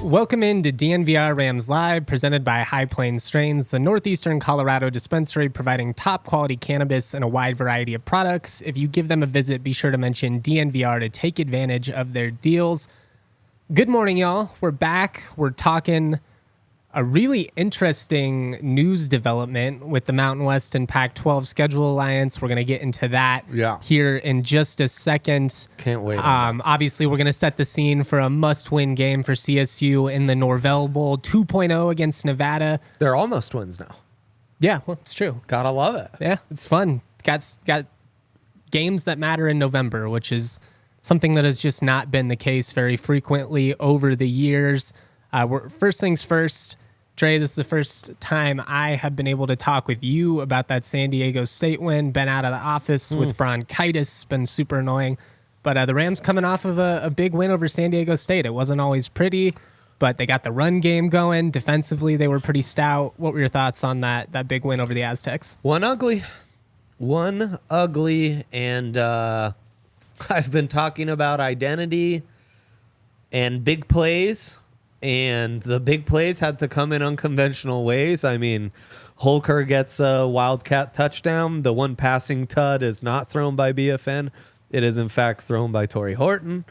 Welcome into DNVR Rams Live, presented by High Plains Strains, the Northeastern Colorado dispensary providing top-quality cannabis and a wide variety of products. If you give them a visit, be sure to mention DNVR to take advantage of their deals. Good morning, y'all. We're back. We're talking a really interesting news development with the Mountain West and Pac-12 Schedule Alliance. We're going to get into that here in just a second. Can't wait. Obviously, we're going to set the scene for a must-win game for CSU in the Norvell Bowl 2.0 against Nevada. They're almost wins now. Yeah, well, it's true. Gotta love it. Yeah, it's fun. Got games that matter in November, which is something that has just not been the case very frequently over the years. First things first, Dre, this is the first time I have been able to talk with you about that San Diego State win. Been out of the office with bronchitis, been super annoying. But the Rams coming off of a big win over San Diego State. It wasn't always pretty, but they got the run game going. Defensively, they were pretty stout. What were your thoughts on that big win over the Aztecs? One ugly, and I've been talking about identity and big plays. And the big plays had to come in unconventional ways. I mean, Holker gets a Wildcat touchdown. The one passing tud is not thrown by BFN. It is, in fact, thrown by Torrey Horton.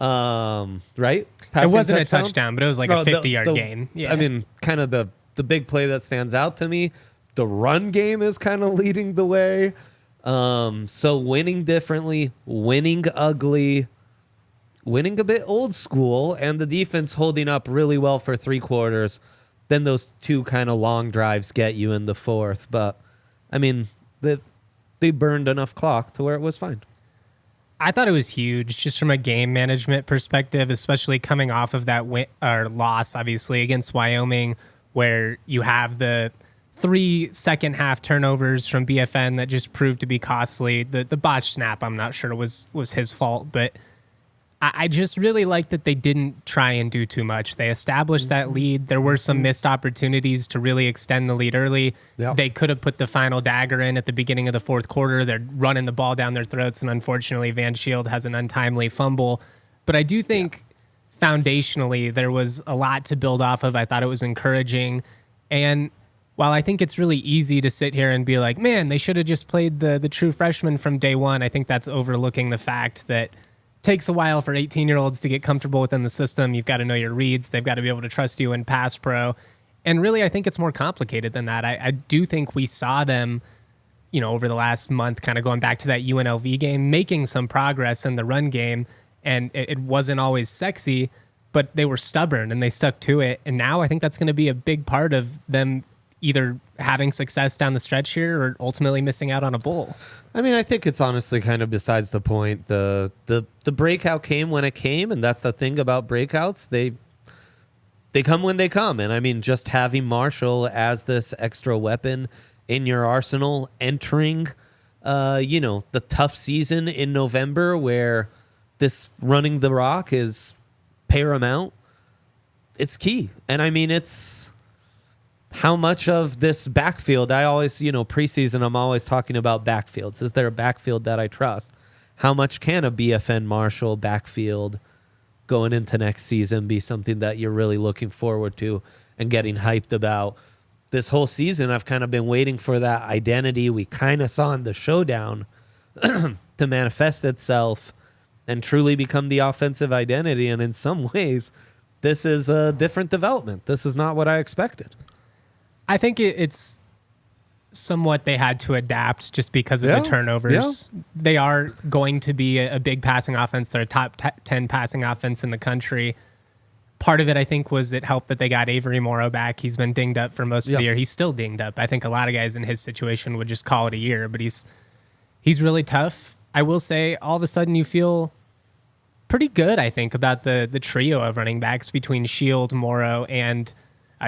Right? Passing it wasn't a touchdown, but it was like a 50-yard gain. Yeah. I mean, kind of the big play that stands out to me. The run game is kind of leading the way. So winning differently, winning ugly, winning a bit old school, and the defense holding up really well for 3 quarters. Then those 2 kind of long drives get you in the 4th. But, I mean, they burned enough clock to where it was fine. I thought it was huge just from a game management perspective, especially coming off of that loss, obviously, against Wyoming, where you have the 3 second-half turnovers from BFN that just proved to be costly. The botched snap, I'm not sure was his fault, but I just really like that they didn't try and do too much. They established that lead. There were some missed opportunities to really extend the lead early. Yep. They could have put the final dagger in at the beginning of the 4th quarter. They're running the ball down their throats, and unfortunately Van Shield has an untimely fumble. But I do think foundationally there was a lot to build off of. I thought it was encouraging. And while I think it's really easy to sit here and be like, man, they should have just played the true freshman from day one, I think that's overlooking the fact that takes a while for 18-year-olds to get comfortable within the system. You've got to know your reads. They've got to be able to trust you in pass pro. And really, I think it's more complicated than that. I do think we saw them, over the last month, kind of going back to that UNLV game, making some progress in the run game. And it wasn't always sexy, but they were stubborn and they stuck to it. And now I think that's going to be a big part of them either having success down the stretch here or ultimately missing out on a bowl. I mean, I think it's honestly kind of besides the point. The breakout came when it came, and that's the thing about breakouts. They come when they come. And I mean, just having Marshall as this extra weapon in your arsenal entering, the tough season in November where this running the rock is paramount, it's key. And I mean, it's how much of this backfield, I always, preseason, I'm always talking about backfields. Is there a backfield that I trust? How much can a BFN Marshall backfield going into next season be something that you're really looking forward to and getting hyped about? This whole season, I've kind of been waiting for that identity we kind of saw in the showdown to manifest itself and truly become the offensive identity. And in some ways, this is a different development. This is not what I expected. I think it's somewhat they had to adapt just because of the turnovers. Yeah. They are going to be a big passing offense. They're a top 10 passing offense in the country. Part of it, I think, was it helped that they got Avery Morrow back. He's been dinged up for most of the year. He's still dinged up. I think a lot of guys in his situation would just call it a year, but he's really tough. I will say, all of a sudden, you feel pretty good, I think, about the trio of running backs between Shield, Morrow, and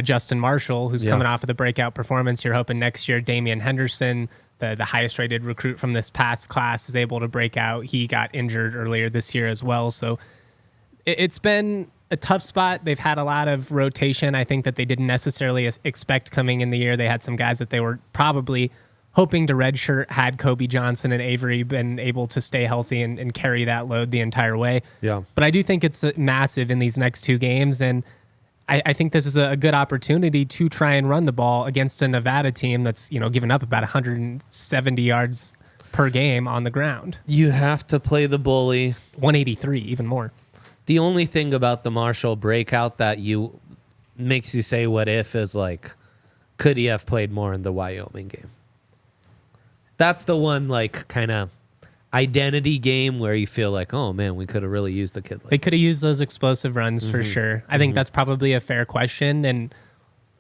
Justin Marshall, who's coming off of the breakout performance. You're hoping next year Damian Henderson, the highest rated recruit from this past class, is able to break out. He got injured earlier this year as well. So it's been a tough spot. They've had a lot of rotation. I think that they didn't necessarily expect coming in the year. They had some guys that they were probably hoping to redshirt had Kobe Johnson and Avery been able to stay healthy and carry that load the entire way. Yeah. But I do think it's massive in these next 2 games, and I think this is a good opportunity to try and run the ball against a Nevada team that's, given up about 170 yards per game on the ground. You have to play the bully. 183, even more. The only thing about the Marshall breakout that makes you say what if is like, could he have played more in the Wyoming game? That's the one kind of identity game where you feel like, oh man, we could have really used a kid like They could have used those explosive runs for sure. I think that's probably a fair question, and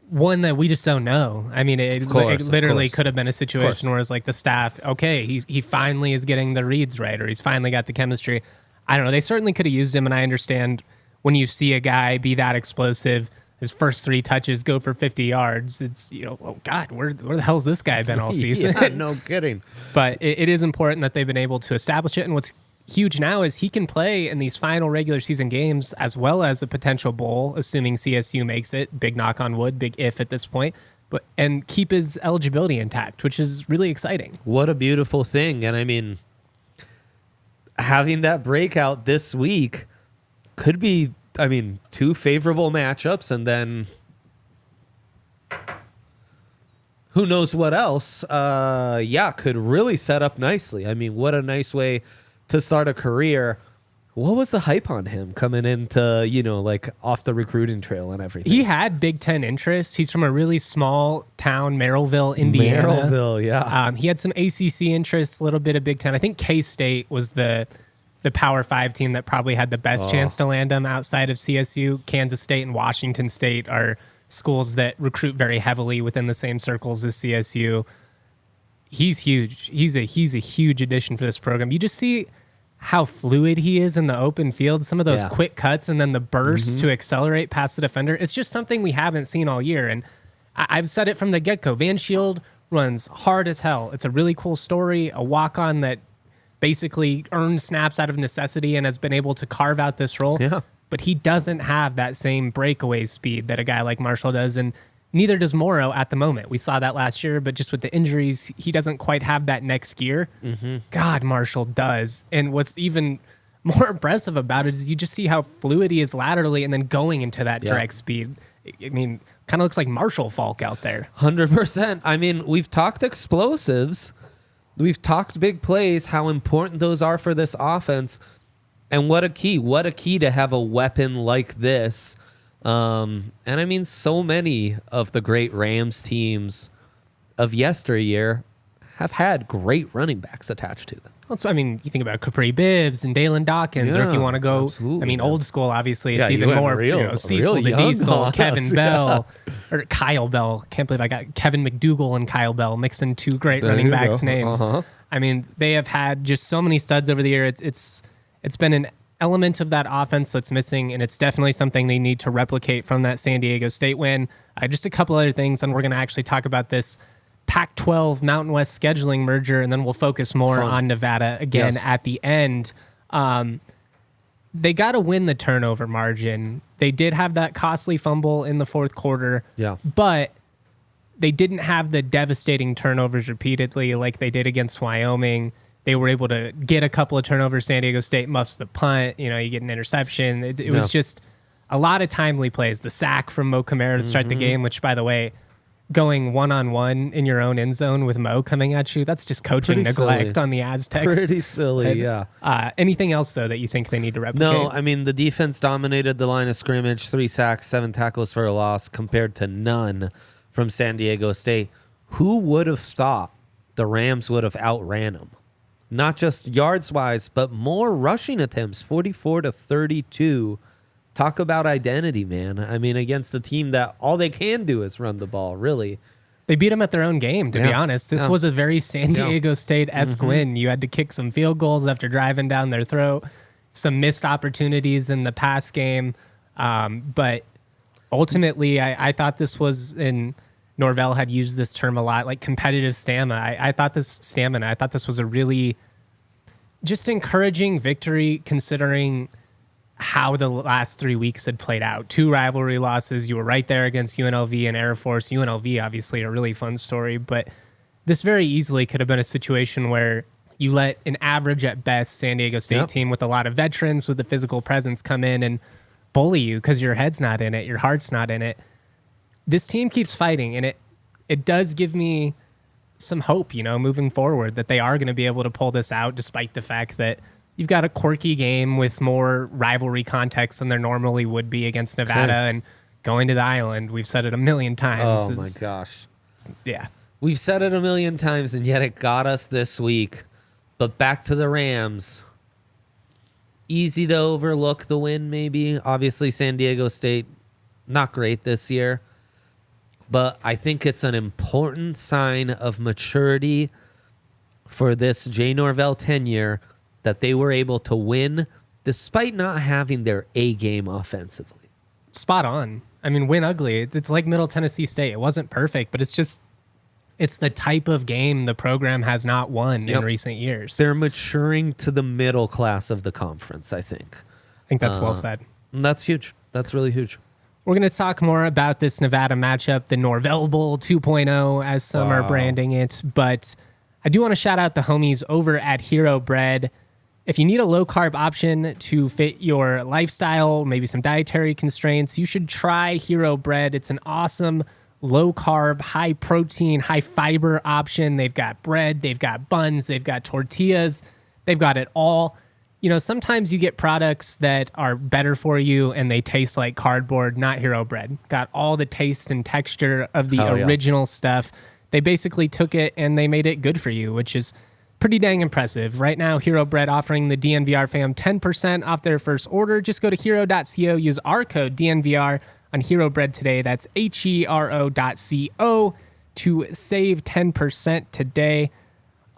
one that we just don't know. I mean, it literally could have been a situation where it's like the staff, okay, he finally is getting the reads right, or he's finally got the chemistry. I don't know. They certainly could have used him, and I understand when you see a guy be that explosive, his first 3 touches go for 50 yards. It's, oh God, where the hell's this guy been all season? Yeah, no kidding. But it is important that they've been able to establish it. And what's huge now is he can play in these final regular season games as well as a potential bowl, assuming CSU makes it. Big knock on wood, big if at this point. And keep his eligibility intact, which is really exciting. What a beautiful thing. And I mean, having that breakout this week could be, 2 favorable matchups, and then who knows what else, could really set up nicely. I mean, what a nice way to start a career. What was the hype on him coming into, off the recruiting trail and everything? He had Big Ten interest. He's from a really small town, Merrillville, Indiana. Merrillville, yeah. He had some ACC interest, a little bit of Big Ten. I think K-State was the Power 5 team that probably had the best chance to land him outside of CSU. Kansas State and Washington State are schools that recruit very heavily within the same circles as CSU. He's huge. He's a huge addition for this program. You just see how fluid he is in the open field, some of those quick cuts and then the burst to accelerate past the defender. It's just something we haven't seen all year. And I've said it from the get-go. Van Shield runs hard as hell. It's a really cool story, a walk-on that basically earned snaps out of necessity and has been able to carve out this role. Yeah. But he doesn't have that same breakaway speed that a guy like Marshall does, and neither does Morrow at the moment. We saw that last year, but just with the injuries, he doesn't quite have that next gear. God, Marshall does. And what's even more impressive about it is you just see how fluid he is laterally and then going into that direct speed. I mean, kind of looks like Marshall Falk out there. 100%. I mean, we've talked explosives. We've talked big plays, how important those are for this offense. And what a key to have a weapon like this. And I mean, so many of the great Rams teams of yesteryear have had great running backs attached to them. You think about Capri Bibbs and Dalen Dawkins, or if you want to go, old school, obviously, it's even more, Cecil the Diesel, Kevin Bell, or Kyle Bell. Can't believe I got Kevin McDougal and Kyle Bell mixing 2 great running backs' names. They have had just so many studs over the year. It's been an element of that offense that's missing, and it's definitely something they need to replicate from that San Diego State win. Just a couple other things, and we're going to actually talk about this Pac-12 Mountain West scheduling merger, and then we'll focus more on Nevada again at the end. They got to win the turnover margin. They did have that costly fumble in the fourth quarter, but they didn't have the devastating turnovers repeatedly like they did against Wyoming. They were able to get a couple of turnovers. San Diego State muffs the punt. You get an interception. It was just a lot of timely plays. The sack from Mo Camara to start the game, which, by the way, going one-on-one in your own end zone with Mo coming at you, that's just coaching neglect on the Aztecs. Pretty silly, Anything else, though, that you think they need to replicate? No, the defense dominated the line of scrimmage, 3 sacks, 7 tackles for a loss, compared to none from San Diego State. Who would have thought the Rams would have outran them? Not just yards-wise, but more rushing attempts, 44-32. Talk about identity, man. Against a team that all they can do is run the ball, really. They beat them at their own game, to be honest. This was a very San Diego State-esque win. You had to kick some field goals after driving down their throat, some missed opportunities in the pass game. But ultimately, I thought this was, and Norvell had used this term a lot, like competitive stamina. I thought this was a really just encouraging victory considering how the last 3 weeks had played out. 2 rivalry losses. You were right there against UNLV and Air Force. UNLV, obviously, a really fun story, but this very easily could have been a situation where you let an average at best San Diego State team with a lot of veterans with the physical presence come in and bully you because your head's not in it, your heart's not in it. This team keeps fighting, and it does give me some hope, moving forward, that they are going to be able to pull this out despite the fact that you've got a quirky game with more rivalry context than there normally would be against Nevada and going to the island. We've said it a million times. Oh, my gosh. Yeah. We've said it a million times, and yet it got us this week. But back to the Rams. Easy to overlook the win, maybe. Obviously, San Diego State, not great this year. But I think it's an important sign of maturity for this Jay Norvell tenure that they were able to win despite not having their A game offensively. Spot on. I mean, win ugly. It's like Middle Tennessee State. It wasn't perfect, but it's the type of game the program has not won in recent years. They're maturing to the middle class of the conference, I think. I think that's well said. That's huge. That's really huge. We're going to talk more about this Nevada matchup, the Norvell Bowl 2.0, as some are branding it. But I do want to shout out the homies over at Hero Bread. If you need a low-carb option to fit your lifestyle, maybe some dietary constraints, you should try Hero Bread. It's an awesome low-carb, high-protein, high-fiber option. They've got bread, they've got buns, they've got tortillas. They've got it all. Sometimes you get products that are better for you and they taste like cardboard, not Hero Bread. Got all the taste and texture of the original stuff. They basically took it and they made it good for you, which is pretty dang impressive. Right now, Hero Bread offering the DNVR fam 10% off their first order. Just go to hero.co, use our code DNVR on Hero Bread today. That's HERO.co to save 10% today.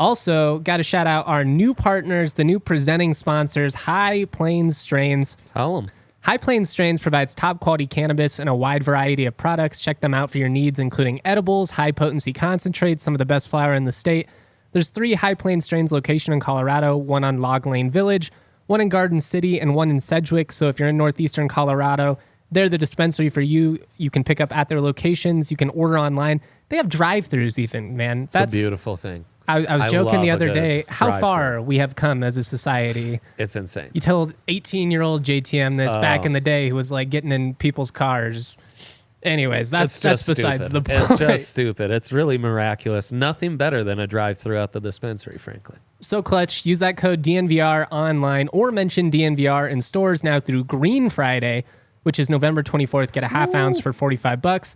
Also, got to shout out our new partners, the new presenting sponsors, High Plains Strains. Tell them. High Plains Strains provides top-quality cannabis and a wide variety of products. Check them out for your needs, including edibles, high-potency concentrates, some of the best flower in the state. There's 3 High Plains Strains locations in Colorado, one on Log Lane Village, one in Garden City, and one in Sedgwick. So if you're in northeastern Colorado, they're the dispensary for you. You can pick up at their locations. You can order online. They have drive-thrus even, man. That's a beautiful thing. I was joking the other day how far we have come as a society. It's insane. You told 18-year-old JTM this back in the day who was like getting in people's cars. Anyways, that's besides the point. It's just stupid. It's really miraculous. Nothing better than a drive-through at the dispensary, frankly. So clutch. Use that code DNVR online or mention DNVR in stores now through Green Friday, which is November 24th. Get a half ounce for $45.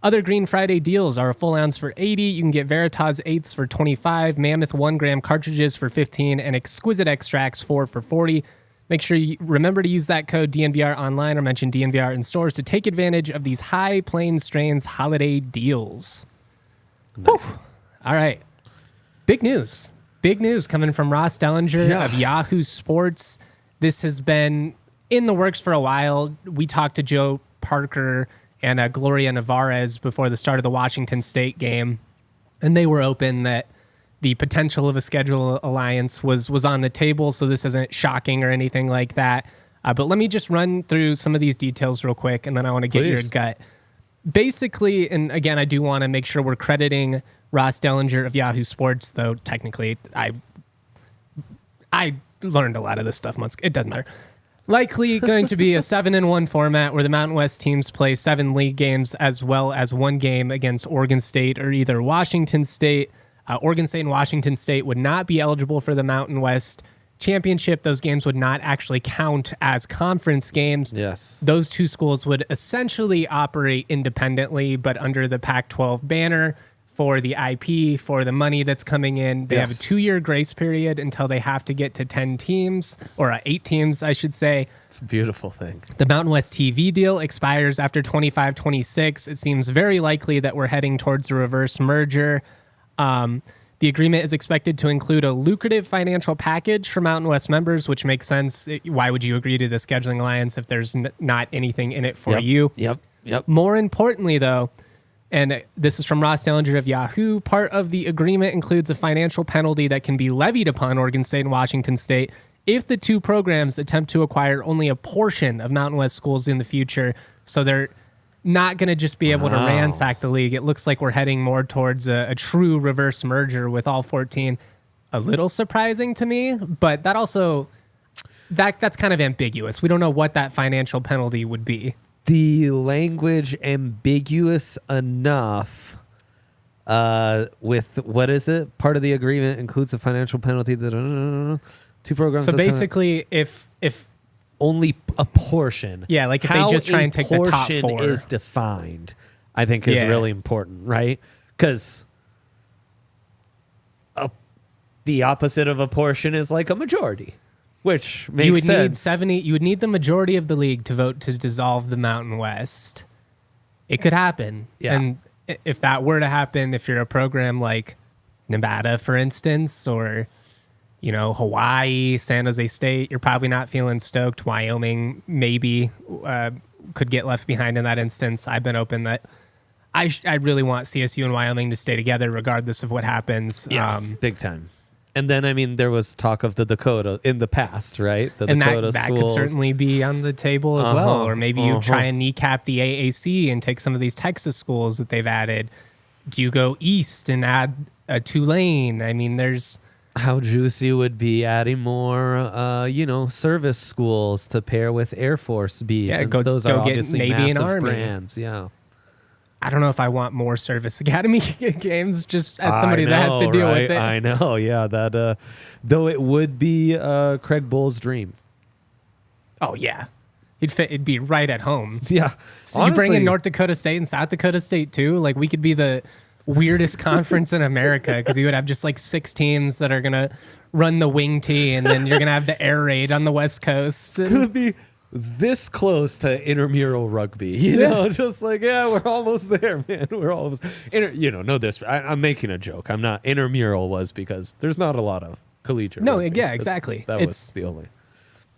Other Green Friday deals are a full ounce for $80. You can get Veritas 8s for $25, Mammoth 1-gram cartridges for $15, and Exquisite Extracts 4 for $40. Make sure you remember to use that code DNVR online or mention DNVR in stores to take advantage of these High Plains Strains holiday deals. Nice. Whew. All right. Big news. Big news coming from Ross Dellinger of Yahoo Sports. This has been in the works for a while. We talked to Joe Parker and Gloria Navarez before the start of the Washington State game, and they were open that the potential of a schedule alliance was on the table, so this isn't shocking or anything like that. But let me just run through some of these details real quick, and then I want to get your gut. Basically, and again, I do want to make sure we're crediting Ross Dellinger of Yahoo Sports, though technically I learned a lot of this stuff months. It doesn't matter. Likely going to be a 7-1 format where the Mountain West teams play 7 league games as well as 1 game against Oregon State or either Washington State. Oregon State and Washington State would not be eligible for the Mountain West championship. Those games would not actually count as conference games. Yes. Those 2 schools would essentially operate independently, but under the Pac-12 banner for the IP, for the money that's coming in. They have a 2-year grace period until they have to get to 10 teams, or 8 teams, I should say. It's a beautiful thing. The Mountain West TV deal expires after 25-26. It seems very likely that we're heading towards a reverse merger. The agreement is expected to include a lucrative financial package for Mountain West members, which makes sense. Why would you agree to the scheduling alliance if there's not anything in it for you? Yep. Yep. More importantly, though, and this is from Ross Dellinger of Yahoo, part of the agreement includes a financial penalty that can be levied upon Oregon State and Washington State if the two programs attempt to acquire only a portion of Mountain West schools in the future. So they're not going to just be able to ransack the league. It looks like we're heading more towards a true reverse merger with all 14. A little surprising to me, but that also that's kind of ambiguous. We don't know what that financial penalty would be. The language ambiguous enough with, what is it? Part of the agreement includes a financial penalty that two programs. So basically, if only a portion. Yeah, like if they just try and take the top four. Portion is defined, I think is really important, right? Because the opposite of a portion is like a majority. Which makes sense. You would need the majority of the league to vote to dissolve the Mountain West. It could happen. Yeah. And if that were to happen, if you're a program like Nevada, for instance, or, Hawaii, San Jose State, you're probably not feeling stoked. Wyoming maybe could get left behind in that instance. I've been open that I really want CSU and Wyoming to stay together regardless of what happens. Yeah, big time. And then, there was talk of the Dakota in the past, right? The and Dakota that schools. could certainly be on the table as well. Or maybe you try and kneecap the AAC and take some of these Texas schools that they've added. Do you go east and add a Tulane? I mean, there's... How juicy would be adding more, service schools to pair with Air Force Bs. Yeah, since those are obviously Navy massive and Army brands. Yeah. I don't know if I want more service academy games just as somebody that has to deal with it. I know, yeah. That though it would be Craig Bull's dream. Oh yeah, it'd be right at home. Yeah, so honestly, you bring in North Dakota State and South Dakota State too. Like we could be the weirdest conference in America because you would have just like 6 teams that are gonna run the wing tee, and then you're gonna have the air raid on the West Coast. It's gonna be this close to intramural rugby, just like, we're almost there, man. We're almost, I'm making a joke. I'm not. Intramural was because there's not a lot of collegiate. No, rugby. yeah, exactly. That was the only.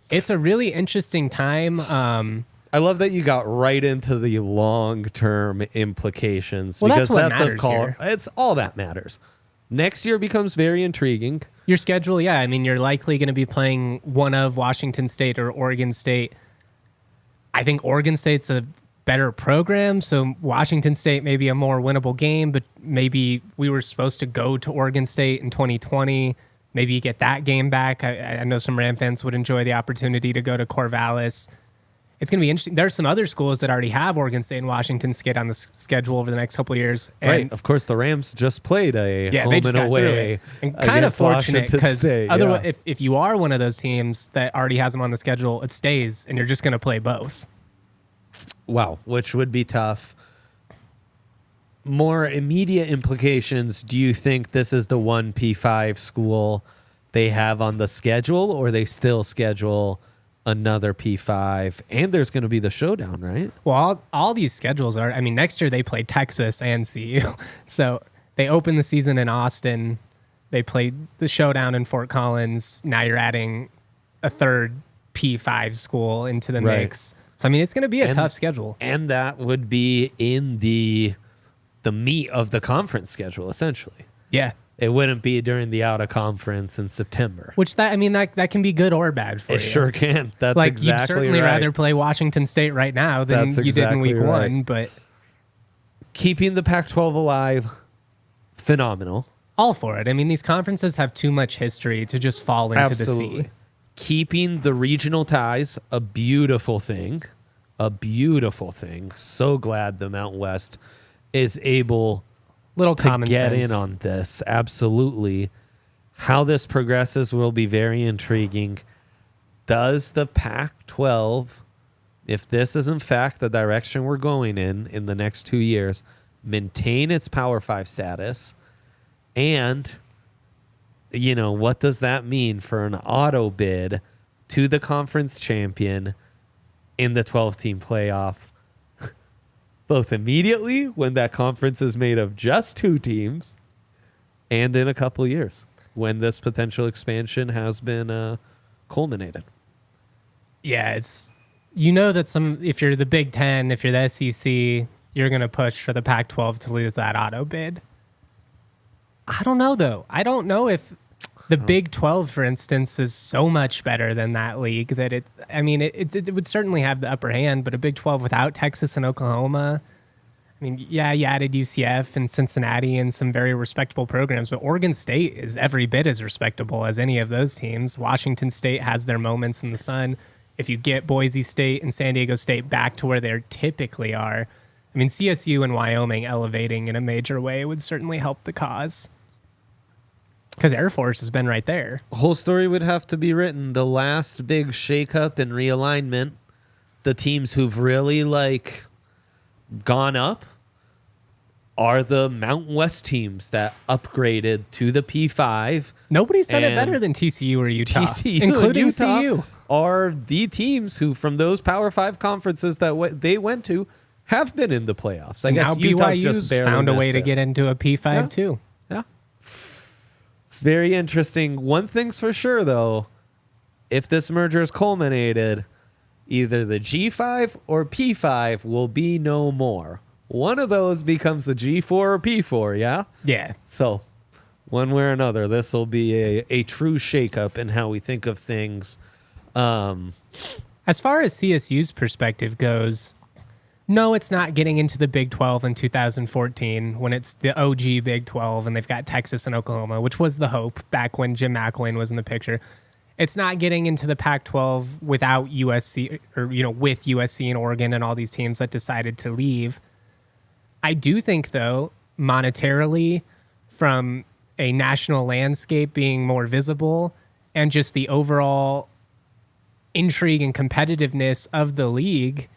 It's a really interesting time. I love that you got right into the long-term implications. Well, because that's what matters here. It's all that matters. Next year becomes very intriguing. Your schedule, yeah. I mean, you're likely going to be playing one of Washington State or Oregon State. I think Oregon State's a better program, so Washington State may be a more winnable game, but maybe we were supposed to go to Oregon State in 2020. Maybe you get that game back. I know some Ram fans would enjoy the opportunity to go to Corvallis. It's going to be interesting. There's some other schools that already have Oregon State and Washington State on the schedule over the next couple of years. And right. Of course, the Rams just played a home and away. And kind of fortunate because otherwise, if you are one of those teams that already has them on the schedule, it stays and you're just going to play both. Wow, which would be tough. More immediate implications. Do you think this is the one P5 school they have on the schedule, or they still schedule another P5, and there's going to be the showdown, right? Well, all these schedules are, I mean, next year they play Texas and CU. So they open the season in Austin. They played the showdown in Fort Collins. Now you're adding a third P5 school into the mix. So, I mean, it's going to be a tough schedule. And that would be in the meat of the conference schedule, essentially. Yeah. It wouldn't be during the out of conference in September. Which that can be good or bad for you. It sure can. That's like, exactly right. You'd certainly rather play Washington State right now than you did in week one. But keeping the Pac-12 alive, phenomenal. All for it. I mean, these conferences have too much history to just fall into the sea. Keeping the regional ties, a beautiful thing. A beautiful thing. So glad the Mountain West is able to get in on this. Absolutely. How this progresses will be very intriguing. Does the Pac-12, if this is in fact the direction we're going in the next 2 years, maintain its Power 5 status? And, what does that mean for an auto bid to the conference champion in the 12-team playoff? Both immediately when that conference is made of just 2 teams, and in a couple of years when this potential expansion has been culminated. Yeah, it's you know that if you're the Big Ten, if you're the SEC, you're going to push for the Pac-12 to lose that auto bid. I don't know, though. I don't know if the Big 12, for instance, is so much better than that league that it would certainly have the upper hand, but a Big 12 without Texas and Oklahoma, I mean, yeah, you added UCF and Cincinnati and some very respectable programs, but Oregon State is every bit as respectable as any of those teams. Washington State has their moments in the sun. If you get Boise State and San Diego State back to where they typically are, I mean, CSU and Wyoming elevating in a major way would certainly help the cause. Because Air Force has been right there. The whole story would have to be written. The last big shakeup and realignment, the teams who've really gone up are the Mountain West teams that upgraded to the P5. Nobody's done it better than TCU or Utah, including CU. Are the teams who, from those Power 5 conferences that they went to, have been in the playoffs. I guess now Utah's BYU's just barely found a way missed to it. get into a P5 too. Yeah. It's very interesting. One thing's for sure, though. If this merger is culminated, either the G5 or P5 will be no more. One of those becomes a G4 or P4, yeah? Yeah. So, one way or another, this will be a true shakeup in how we think of things. As far as CSU's perspective goes, no, it's not getting into the Big 12 in 2014 when it's the OG Big 12 and they've got Texas and Oklahoma, which was the hope back when Jim McElwain was in the picture. It's not getting into the Pac-12 without USC or, with USC and Oregon and all these teams that decided to leave. I do think, though, monetarily, from a national landscape being more visible and just the overall intrigue and competitiveness of the league,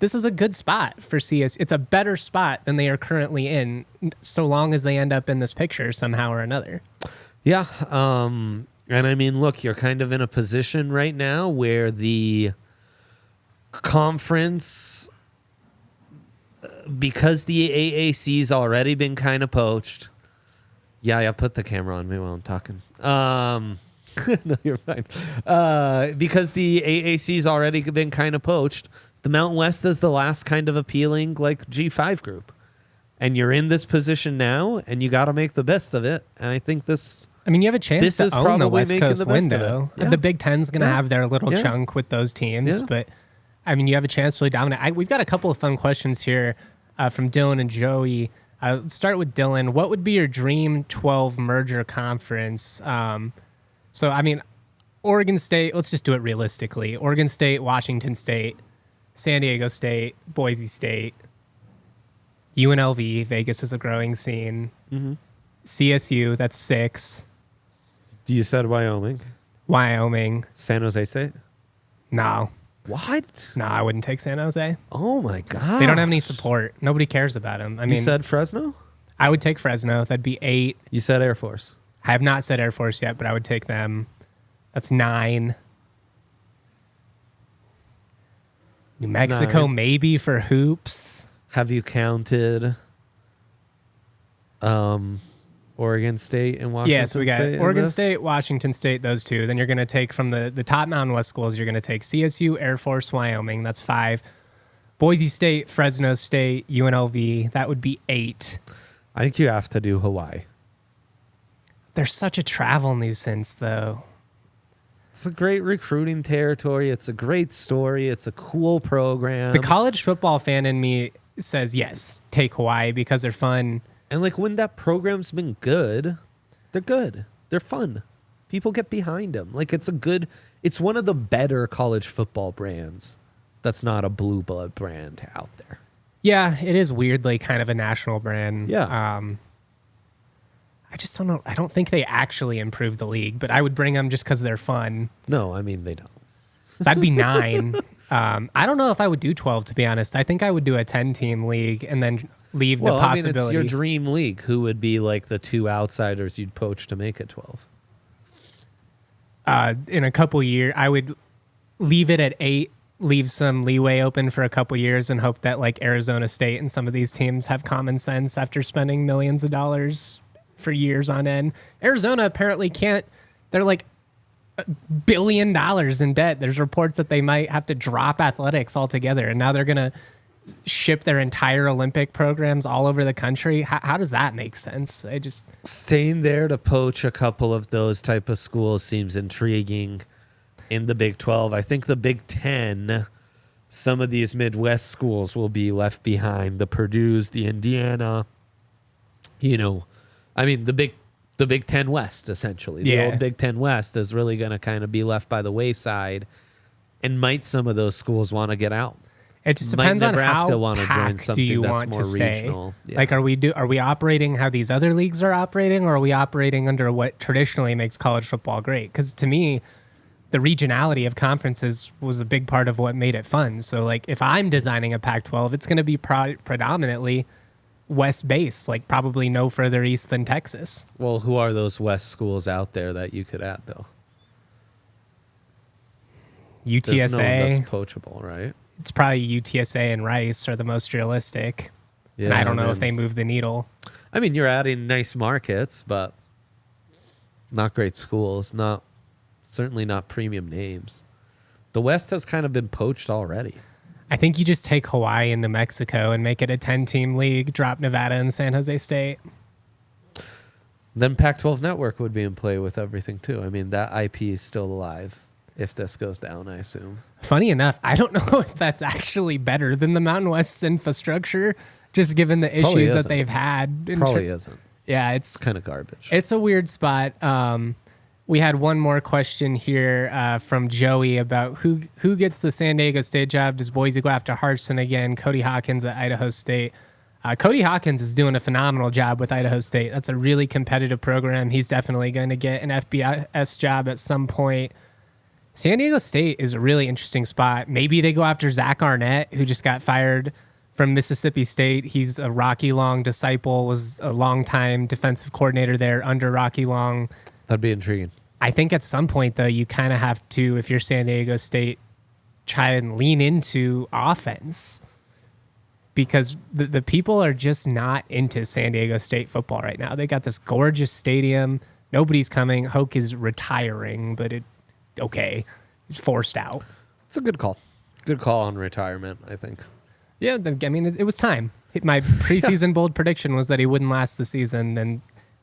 this is a good spot for CS. It's a better spot than they are currently in, so long as they end up in this picture somehow or another. Yeah. And I mean, look, you're kind of in a position right now where the conference, because the AAC's already been kind of poached. Yeah, put the camera on me while I'm talking. No, you're fine. Because the AAC's already been kind of poached, the Mountain West is the last kind of appealing G5 group. And you're in this position now, and you got to make the best of it. And I think this... I mean, you have a chance to own the West Coast window. Yeah. The Big Ten's going to have their little chunk with those teams. Yeah. But, I mean, you have a chance to really dominate. We've got a couple of fun questions here from Dylan and Joey. I'll start with Dylan. What would be your dream 12 merger conference? So, I mean, Oregon State, let's just do it realistically. Oregon State, Washington State, San Diego State, Boise State, UNLV, Vegas is a growing scene. Mm-hmm. CSU, that's 6. You said Wyoming. Wyoming. San Jose State? No. What? No, I wouldn't take San Jose. Oh, my God. They don't have any support. Nobody cares about them. I mean, you said Fresno? I would take Fresno. That'd be 8. You said Air Force. I have not said Air Force yet, but I would take them. That's 9. New Mexico, 9. maybe for hoops. Have you counted Oregon State and Washington State? Yeah, so we got Oregon State, Washington State, those 2. Then you're going to take from the top Mountain West schools, you're going to take CSU, Air Force, Wyoming. That's 5. Boise State, Fresno State, UNLV. That would be 8. I think you have to do Hawaii. They're such a travel nuisance, though. It's a great recruiting territory. It's a great story. It's a cool program. The college football fan in me says, yes, take Hawaii because they're fun. And when that program's been good, they're good. They're fun. People get behind them. It's one of the better college football brands that's not a blue blood brand out there. Yeah, it is weirdly kind of a national brand. Yeah. I just don't know. I don't think they actually improved the league, but I would bring them just because they're fun. No, I mean, they don't. That'd be 9. I don't know if I would do 12, to be honest. I think I would do a 10-team league and then leave the possibility. It's your dream league. Who would be the 2 outsiders you'd poach to make it 12? In a couple years, I would leave it at 8, leave some leeway open for a couple years and hope that Arizona State and some of these teams have common sense after spending millions of dollars for years on end. Arizona apparently can't. They're $1 billion in debt. There's reports that they might have to drop athletics altogether, and now they're going to ship their entire Olympic programs all over the country. How does that make sense? Staying there to poach a couple of those type of schools seems intriguing in the Big 12. I think the Big 10, some of these Midwest schools will be left behind. The Purdue's, the Indiana, the Big 10 West, essentially. The old Big 10 West is really going to kind of be left by the wayside. And might some of those schools want to get out? It just depends on how want to join packed do you that's want more to stay. regional. Yeah. Like, are we operating how these other leagues are operating, or are we operating under what traditionally makes college football great? Because to me, the regionality of conferences was a big part of what made it fun. So, like, if I'm designing a Pac-12, it's going to be predominantly West-based, like probably no further east than Texas. Well, who are those West schools out there that you could add, though? UTSA. There's no one that's poachable, right? It's probably UTSA and Rice are the most realistic. Yeah, and I don't know if they move the needle. I mean, you're adding nice markets, but not great schools. Certainly not premium names. The West has kind of been poached already. I think you just take Hawaii and New Mexico and make it a 10-team league, drop Nevada and San Jose State. Then Pac-12 Network would be in play with everything, too. I mean, that IP is still alive if this goes down, I assume. Funny enough, I don't know if that's actually better than the Mountain West's infrastructure, just given the issues that they've had. Probably isn't. Yeah, it's kind of garbage. It's a weird spot. We had one more question here from Joey about who gets the San Diego State job. Does Boise go after Harsin again? Cody Hawkins at Idaho State. Cody Hawkins is doing a phenomenal job with Idaho State. That's a really competitive program. He's definitely going to get an FBS job at some point. San Diego State is a really interesting spot. Maybe they go after Zach Arnett, who just got fired from Mississippi State. He's a Rocky Long disciple, was a longtime defensive coordinator there under Rocky Long. That'd be intriguing. I think at some point, though, you kind of have to, if you're San Diego State, try and lean into offense, because the people are just not into San Diego State football right now. They got this gorgeous stadium. Nobody's coming. Hoke is retiring, but he's forced out. It's a good call. Good call on retirement, I think. Yeah, I mean, it was time. My preseason bold prediction was that he wouldn't last the season, and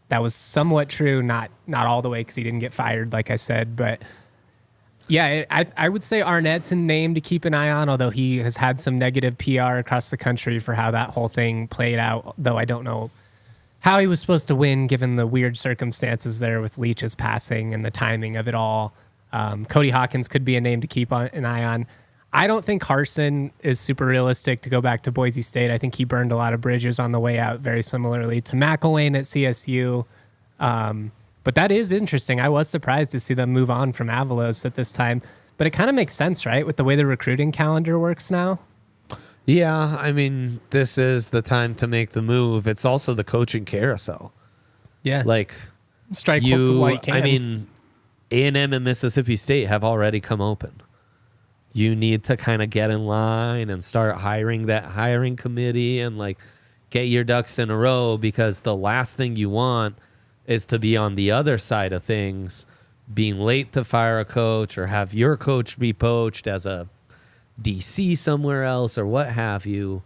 that was somewhat true. Not all the way, because he didn't get fired, like I said. But yeah, I would say Arnett's a name to keep an eye on, although he has had some negative PR across the country for how that whole thing played out, though I don't know how he was supposed to win given the weird circumstances there with Leach's passing and the timing of it all. Cody Hawkins could be a name to keep an eye on. I don't think Harsin is super realistic to go back to Boise State. I think he burned a lot of bridges on the way out, very similarly to McElwain at CSU. But that is interesting. I was surprised to see them move on from Avalos at this time. But it kind of makes sense, right, with the way the recruiting calendar works now? Yeah, I mean, this is the time to make the move. It's also the coaching carousel. Yeah. Like, strike while you can. I mean, A&M and Mississippi State have already come open. You need to kind of get in line and start hiring that hiring committee and like get your ducks in a row, because the last thing you want is to be on the other side of things, being late to fire a coach or have your coach be poached as a DC somewhere else or what have you.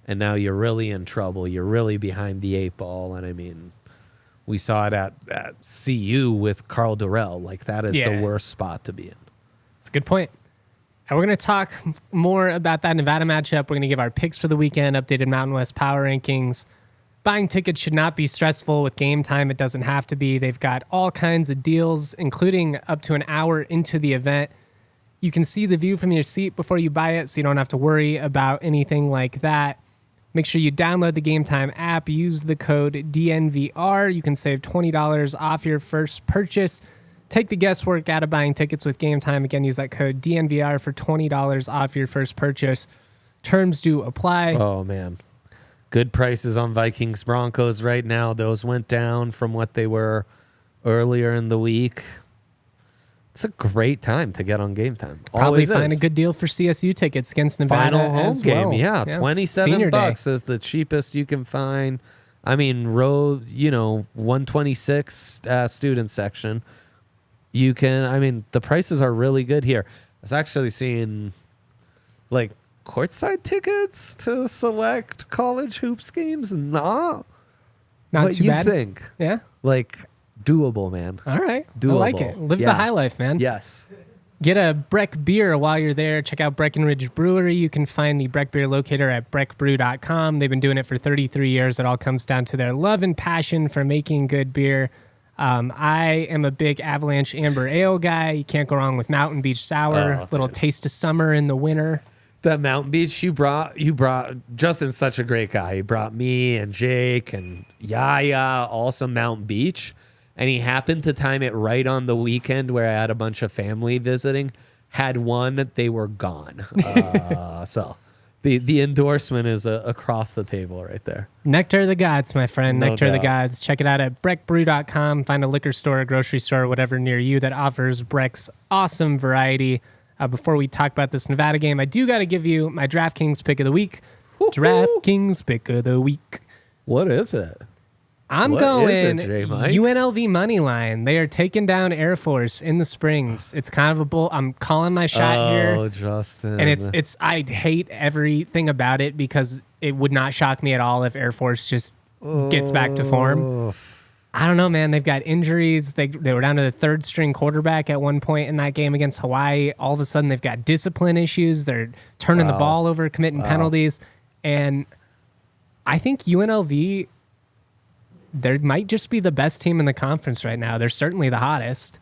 And now you're really in trouble. You're really behind the eight ball. And I mean, we saw it at CU with Carl Durrell. Like, that is the worst spot to be in. That's a good point. And we're going to talk more about that Nevada matchup. We're going to give our picks for the weekend, updated Mountain West power rankings. Buying tickets should not be stressful with Game Time. It doesn't have to be. They've got all kinds of deals, including up to an hour into the event. You can see the view from your seat before you buy it, so you don't have to worry about anything like that. Make sure you download the Game Time app. Use the code DNVR. You can save $20 off your first purchase. Take the guesswork out of buying tickets with Game Time. Again, use that code DNVR for $20 off your first purchase. Terms do apply. Oh, man. Good prices on Vikings Broncos right now. Those went down from what they were earlier in the week. It's a great time to get on Game Time. Probably find a good deal for CSU tickets against Nevada Final home as game. well. Yeah, $27 is the cheapest you can find. I mean, row, 126 student section. You can, I mean, the prices are really good here. I was actually seeing like courtside tickets to select college hoops games. Not what too you bad. think? Yeah. Like doable, man. All right. Doable. I like it. Live the high life, man. Yes. Get a Breck beer while you're there. Check out Breckenridge Brewery. You can find the Breck beer locator at breckbrew.com. They've been doing it for 33 years. It all comes down to their love and passion for making good beer. I am a big Avalanche Amber Ale guy. You can't go wrong with Mountain Beach Sour. Little taste of summer in the winter. That Mountain Beach you brought Justin's such a great guy. He brought me and Jake and Yaya all some Mountain Beach. And he happened to time it right on the weekend where I had a bunch of family visiting. Had one, they were gone. So the endorsement is across the table right there. Nectar of the Gods, my friend. No Nectar of the doubt. Gods. Check it out at breckbrew.com. Find a liquor store, a grocery store, whatever near you that offers Breck's awesome variety. Before we talk about this Nevada game, I do got to give you my DraftKings pick of the week. DraftKings pick of the week. What is it? I'm What going is it, Jay Mike? UNLV money line. They are taking down Air Force in the Springs. It's kind of a bull. I'm calling my shot here. Oh, Justin. And it's I hate everything about it because it would not shock me at all if Air Force just gets back to form. I don't know, man. They've got injuries. They were down to the third string quarterback at one point in that game against Hawaii. All of a sudden, they've got discipline issues. They're turning the ball over, committing penalties. And I think UNLV, they might just be the best team in the conference right now. They're certainly the hottest.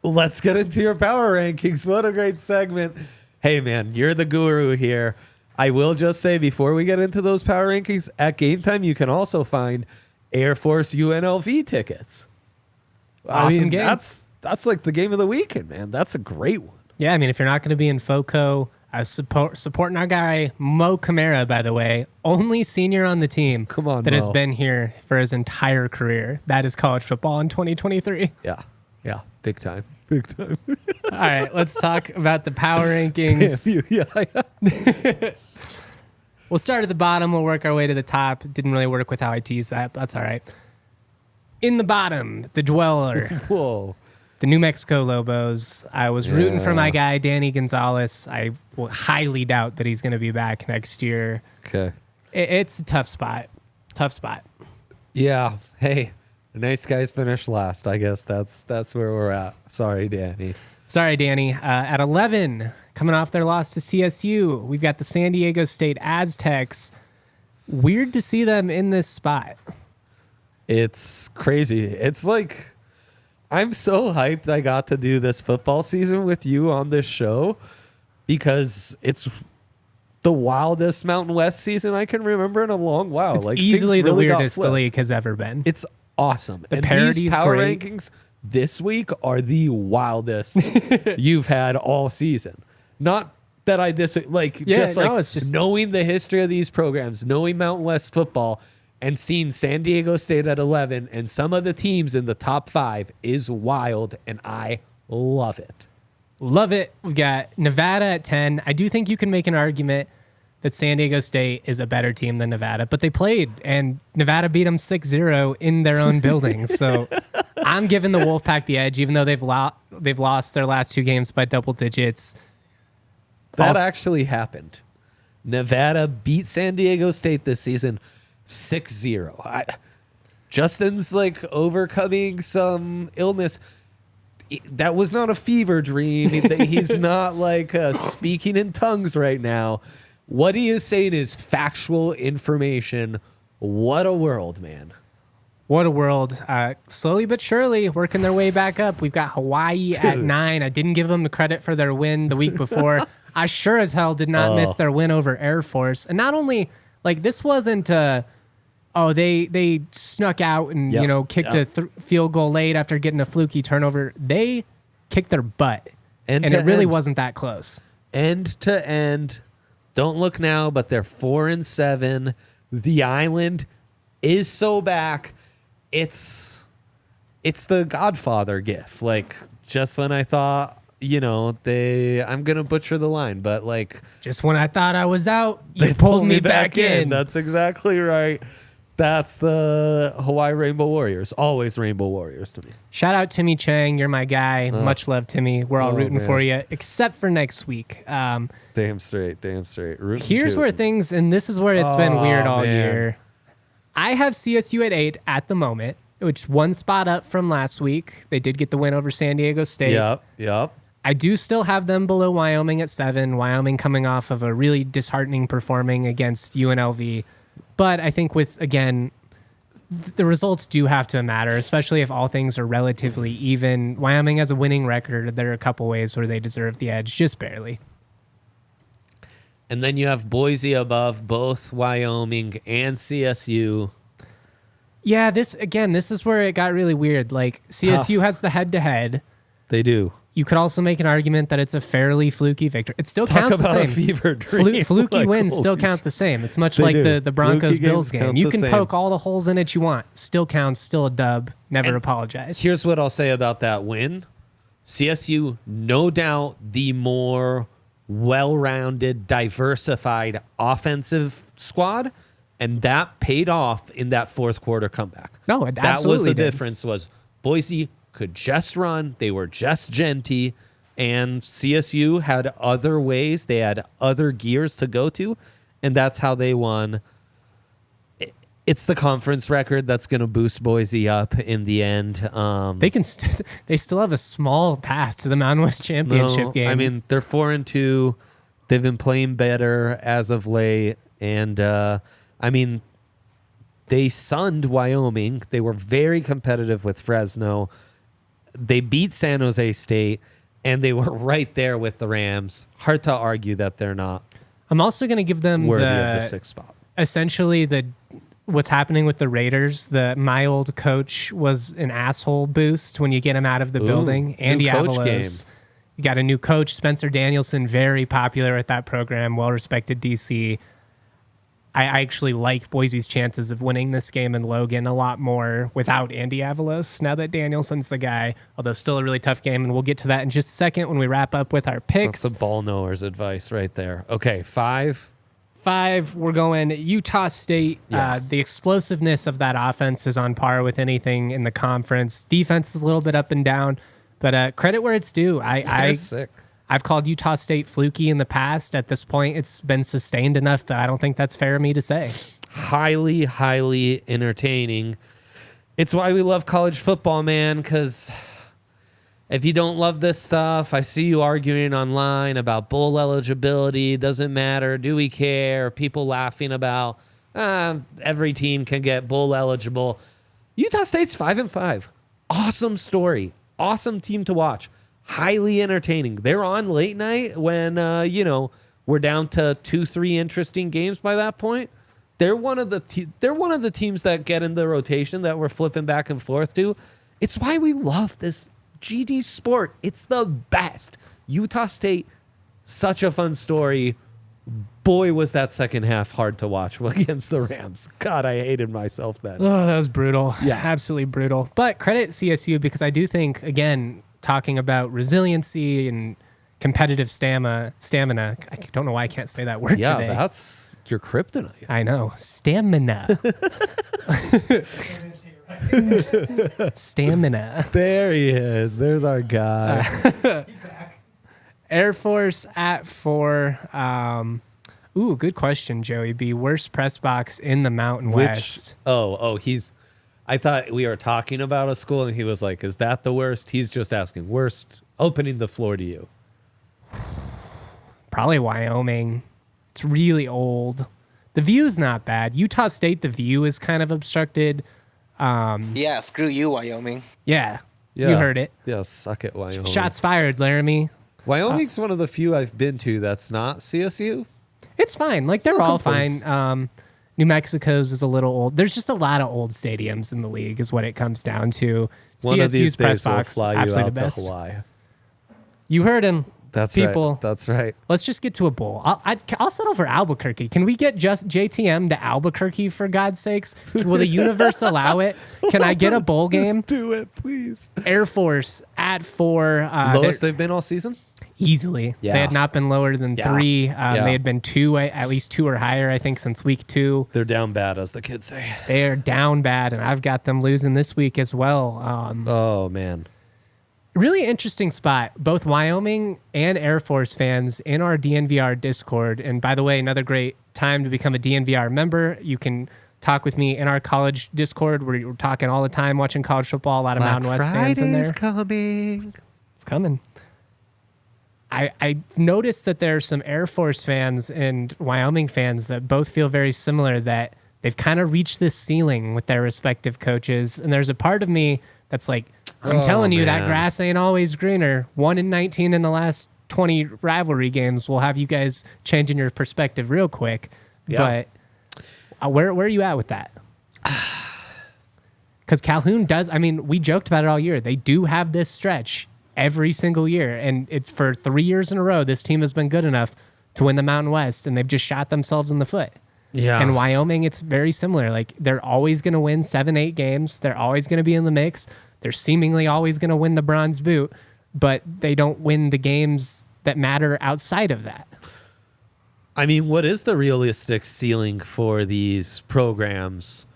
Let's get into your power rankings. What a great segment. Hey, man, you're the guru here. I will just say before we get into those power rankings, at Game Time, you can also find Air Force UNLV tickets. Awesome game. That's like the game of the weekend, man. That's a great one. Yeah, I mean, if you're not going to be in FOCO, supporting our guy, Mo Camara, by the way, only senior on the team Come on, that has Mo. been here for his entire career. That is college football in 2023. Yeah. Big time. Big time. All right, let's talk about the power rankings. Yeah. We'll start at the bottom. We'll work our way to the top. Didn't really work with how I teased that. That's all right. In the bottom, the dweller, Whoa. the New Mexico Lobos. I was rooting for my guy, Danny Gonzalez. I will highly doubt that he's going to be back next year. Okay. It's a tough spot. Tough spot. Yeah. Hey, the nice guys finished last. I guess that's where we're at. Sorry, Danny. Sorry, Danny. At 11, coming off their loss to CSU, we've got the San Diego State Aztecs. Weird to see them in this spot. It's crazy. It's like I'm so hyped I got to do this football season with you on this show because it's the wildest Mountain West season I can remember in a long while. It's like easily things the really got weirdest the flipped. league has ever been. It's awesome. The and parody's these power great. rankings this week are the wildest you've had all season. Not that I it's just knowing the history of these programs, knowing Mountain West football, and seeing San Diego State at 11 and some of the teams in the top 5 is wild, and I love it. love it. We got Nevada at 10. I do think you can make an argument that San Diego State is a better team than Nevada, but they played, and Nevada beat them 6-0 in their own building. So I'm giving the Wolfpack the edge, even though they've lost their last 2 games by double digits. That actually happened. Nevada beat San Diego State this season 6-0. Justin's like overcoming some illness. That was not a fever dream. He's not like speaking in tongues right now. What he is saying is factual information. What a world, man. What a world. Slowly but surely working their way back up. We've got Hawaii at 9. I didn't give them the credit for their win the week before. I sure as hell did not miss their win over Air Force. And not only, like, this wasn't, they snuck out and, kicked a field goal late after getting a fluky turnover. They kicked their butt. And it really wasn't that close. End to end. Don't look now, but they're 4-7. The island is so back. It's the Godfather gif. Like, just when I thought, I'm going to butcher the line, but like... Just when I thought I was out, they pulled me back in. That's exactly right. That's the Hawaii Rainbow Warriors. Always Rainbow Warriors to me. Shout out Timmy Chang. You're my guy. Much love, Timmy. We're all rooting for you, except for next week. Damn straight. Here's where things, and this is where it's been weird all year. I have CSU at 8 at the moment, which one spot up from last week. They did get the win over San Diego State. Yep. I do still have them below Wyoming at 7. Wyoming coming off of a really disheartening performing against UNLV. But I think again, the results do have to matter, especially if all things are relatively even. Wyoming has a winning record. There are a couple ways where they deserve the edge, just barely. And then you have Boise above both Wyoming and CSU. Yeah, this is where it got really weird. Like, CSU has the head-to-head. They do. You could also make an argument that it's a fairly fluky victory. It still counts the same. A fever dream. Fluky like, wins still count the same. It's much like the Broncos-Bills game. You can poke all the holes in it you want. Still counts, still a dub. Never apologize. Here's what I'll say about that win. CSU, no doubt the more well-rounded, diversified offensive squad, and that paid off in that fourth quarter comeback. No, it that absolutely was the did. difference. Was Boise could just run, they were just genty, and CSU had other ways, they had other gears to go to, and that's how they won. It's the conference record that's going to boost Boise up in the end. They still have a small path to the Mountain West Championship game. I mean, they're 4-2. They've been playing better as of late, and I mean, they sunned Wyoming. They were very competitive with Fresno. They beat San Jose State, and they were right there with the Rams. Hard to argue that they're not. I'm also going to give them worthy of the sixth spot. Essentially, what's happening with the Raiders. My old coach was an asshole boost when you get him out of the building. Andy Avalos. You got a new coach, Spencer Danielson, very popular at that program, well-respected DC. I actually like Boise's chances of winning this game in Logan a lot more without Andy Avalos now that Danielson's the guy, although still a really tough game, and we'll get to that in just a second when we wrap up with our picks. That's the ball knower's advice right there. Okay, 5. 5, we're going Utah State. Yeah. The explosiveness of that offense is on par with anything in the conference. Defense is a little bit up and down, but credit where it's due. Sick. I've called Utah State fluky in the past. At this point, it's been sustained enough that I don't think that's fair of me to say. Highly, highly entertaining. It's why we love college football, man, because if you don't love this stuff, I see you arguing online about bowl eligibility. Doesn't matter. Do we care? People laughing about every team can get bowl eligible. Utah State's 5-5. Awesome story. Awesome team to watch. Highly entertaining. They're on late night when, we're down to 2-3 interesting games by that point. They're one of the teams that get in the rotation that we're flipping back and forth to. It's why we love this GD sport. It's the best. Utah State, such a fun story. Boy, was that second half hard to watch against the Rams. God, I hated myself then. Oh, that was brutal. Yeah. Absolutely brutal. But credit CSU because I do think, again, talking about resiliency and competitive stamina. I don't know why I can't say that word today. Yeah, that's your kryptonite. I know. Stamina. Stamina. There he is. There's our guy. Air Force at 4. Good question, Joey B. Worst press box in the Mountain West. I thought we were talking about a school, and he was like, is that the worst? He's just asking. Worst, opening the floor to you. Probably Wyoming. It's really old. The view's not bad. Utah State, the view is kind of obstructed. Yeah, screw you, Wyoming. Yeah. You heard it. Yeah, suck it, Wyoming. Shots fired, Laramie. Wyoming's one of the few I've been to that's not CSU. It's fine. Like, they're all complaints. fine. New Mexico's is a little old. There's just a lot of old stadiums in the league is what it comes down to. One of these press days we'll box, fly you absolutely out the best. to Hawaii. You heard him. That's people. right. That's right. Let's just get to a bowl. I'll settle for Albuquerque. Can we get just JTM to Albuquerque, for God's sakes? Will the universe allow it? Can I get a bowl game? Do it, please. Air Force at 4. Lowest they've been all season? Easily. Yeah. They had not been lower than 3. Yeah. They had been 2, at least 2 or higher, I think, since week 2. They're down bad, as the kids say. They are down bad, and I've got them losing this week as well. Oh, man. Really interesting spot. Both Wyoming and Air Force fans in our DNVR Discord. And by the way, another great time to become a DNVR member. You can talk with me in our college Discord where we're talking all the time, watching college football. A lot of Mountain West fans in there. Coming. It's coming. I noticed that there are some Air Force fans and Wyoming fans that both feel very similar, that they've kind of reached this ceiling with their respective coaches. And there's a part of me that's like, I'm telling you, that grass ain't always greener. 1-19 in the last 20 rivalry games will have you guys changing your perspective real quick. Yeah. But where are you at with that? Because Calhoun does, I mean, we joked about it all year. They do have this stretch every single year. And it's for 3 years in a row, this team has been good enough to win the Mountain West, and they've just shot themselves in the foot. Yeah. And Wyoming, it's very similar. Like, they're always going to win 7-8 games. They're always going to be in the mix. They're seemingly always going to win the bronze boot, but they don't win the games that matter outside of that. I mean, what is the realistic ceiling for these programs?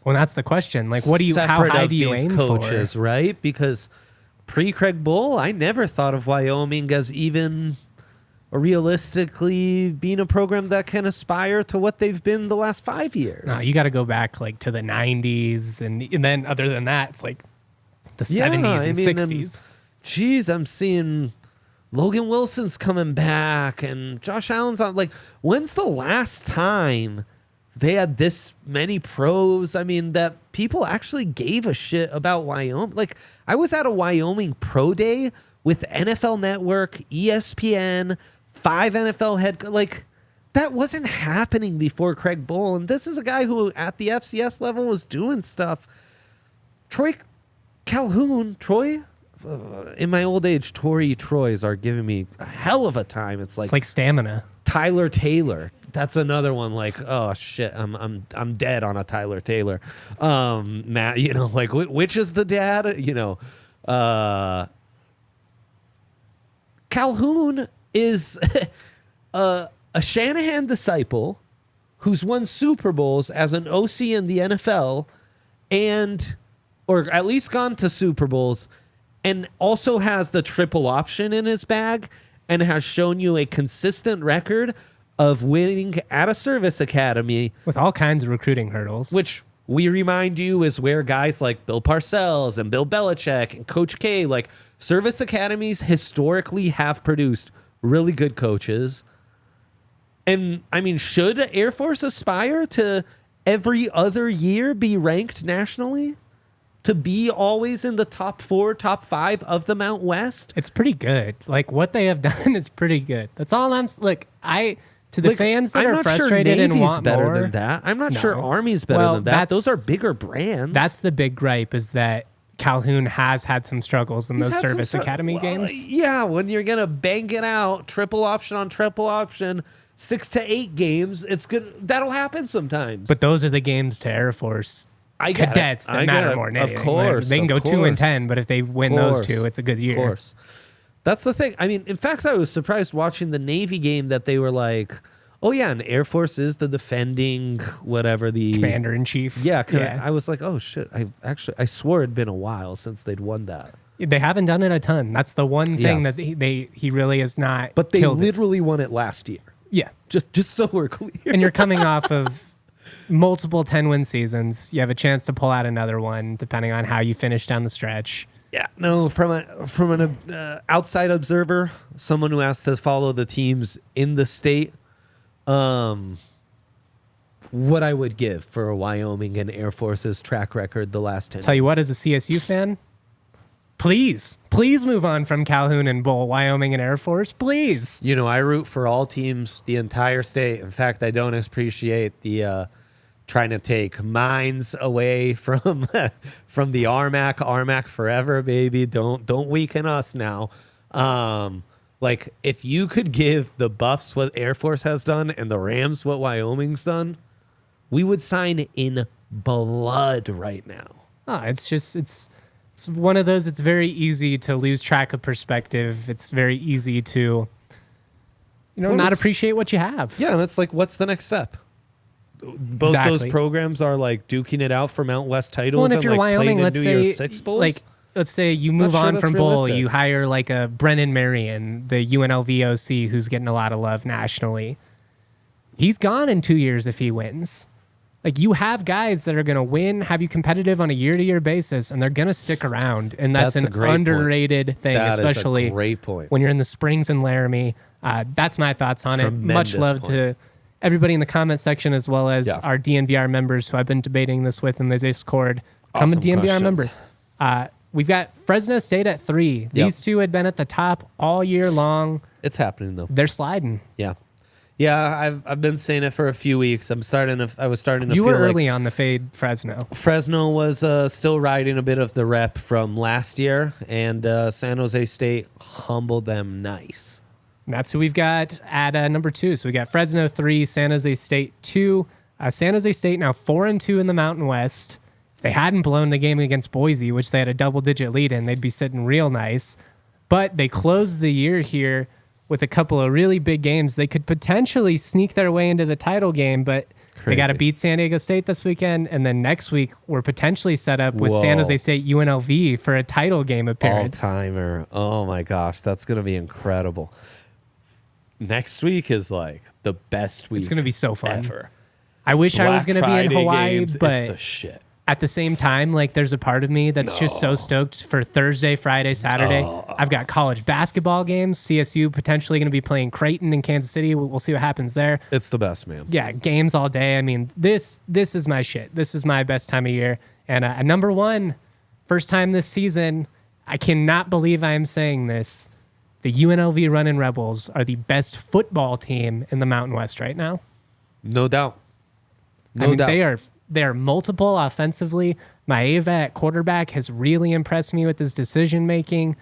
Well, that's the question. Like, what do you? How high do you aim coaches, for? Right? Because pre-Craig Bull, I never thought of Wyoming as even realistically being a program that can aspire to what they've been the last 5 years. No, you got to go back like to the 90s, and then other than that, it's like the 70s and 60s. Geez, I'm seeing Logan Wilson's coming back and Josh Allen's on. Like, when's the last time they had this many pros? I mean, that people actually gave a shit about Wyoming. Like, I was at a Wyoming pro day with NFL Network, ESPN, 5 NFL head. Like, that wasn't happening before Craig Bull. And this is a guy who at the FCS level was doing stuff. Troy Calhoun, in my old age, Tory Troys are giving me a hell of a time. It's like stamina. Tyler Taylor. That's another one. Like, oh shit, I'm dead on a Tyler Taylor. Matt, you know, like which is the dad? You know, Calhoun is a Shanahan disciple who's won Super Bowls as an OC in the NFL, or at least gone to Super Bowls, and also has the triple option in his bag and has shown you a consistent record of winning at a service academy. With all kinds of recruiting hurdles. Which we remind you is where guys like Bill Parcells and Bill Belichick and Coach K, like service academies historically have produced really good coaches. And I mean, should Air Force aspire to every other year be ranked nationally? To be always in the top 4, top 5 of the Mount West? It's pretty good. Like, what they have done is pretty good. That's all I'm... Look, to the fans that are frustrated and want better more... than that. I'm not sure Army's better than that. Those are bigger brands. That's the big gripe, is that Calhoun has had some struggles in those service academy games. Yeah, when you're going to bang it out, triple option on triple option, 6 to 8 games, it's good. That'll happen sometimes. But those are the games to Air Force cadets that matter more than anything. Of course. They can go 2-10, but if they win those 2, it's a good year. Of course. That's the thing. I mean, in fact, I was surprised watching the Navy game that they were like, oh, yeah, and Air Force is the defending whatever the... Commander-in-Chief. Yeah. I was like, oh, shit. I swore it'd been a while since they'd won that. They haven't done it a ton. That's the one thing that he really is not. But they literally won it last year. Yeah. Just so we're clear. And you're coming off of multiple 10-win seasons. You have a chance to pull out another one, depending on how you finish down the stretch. Yeah, no. From an outside observer, someone who has to follow the teams in the state, what I would give for a Wyoming and Air Force's track record the last 10 Tell years. you what, as a CSU fan, please move on from Calhoun and Bull, Wyoming and Air Force, please. You know, I root for all teams, the entire state. In fact, I don't appreciate the trying to take minds away from the RMAC. RMAC forever, baby. Don't weaken us now. Like, if you could give the Buffs what Air Force has done and the Rams what Wyoming's done, we would sign in blood right now. Oh, it's It's one of those, it's very easy to lose track of perspective. It's very easy to, not appreciate what you have. Yeah, and it's like, what's the next step? Both those programs are like duking it out for Mount West titles. Well, and if you're Wyoming, let's say, Six bowls. Let's say you move on from bowl, you hire like a Brennan Marion, the UNLV OC, who's getting a lot of love nationally. He's gone in 2 years if he wins. Like, you have guys that are going to win, have you competitive on a year-to-year basis, and they're going to stick around. And that's an underrated thing, especially when you're in the Springs and Laramie. That's my thoughts on it. Much love to everybody in the comment section, as well as our DNVR members who I've been debating this with in the Discord. Come a DNVR member. We've got Fresno State at 3. These two had been at the top all year long. It's happening, though. They're sliding. Yeah. Yeah, I've been saying it for a few weeks. I was starting to You feel were early on the fade Fresno. Fresno was still riding a bit of the rep from last year, and San Jose State humbled them nice. And that's who we've got at number 2. So we got Fresno 3, San Jose State 2. San Jose State now 4-2 in the Mountain West. If they hadn't blown the game against Boise, which they had a double-digit lead in, they'd be sitting real nice. But they closed the year here with a couple of really big games. They could potentially sneak their way into the title game, but they got to beat San Diego State this weekend. And then next week, we're potentially set up with San Jose State UNLV for a title game appearance. All-timer. Oh, my gosh. That's going to be incredible. Next week is like the best week. It's going to be so fun. Ever. I wish I was going to be in Hawaii, games, but it's the shit. At the same time, like, there's a part of me that's just so stoked for Thursday, Friday, Saturday. I've got college basketball games. CSU potentially going to be playing Creighton in Kansas City. We'll see what happens there. It's the best, man. Yeah, games all day. I mean, this is my shit. This is my best time of year. And number 1, first time this season, I cannot believe I am saying this. The UNLV Runnin' Rebels are the best football team in the Mountain West right now. No doubt. They are multiple offensively. Maeva at quarterback has really impressed me with his decision making.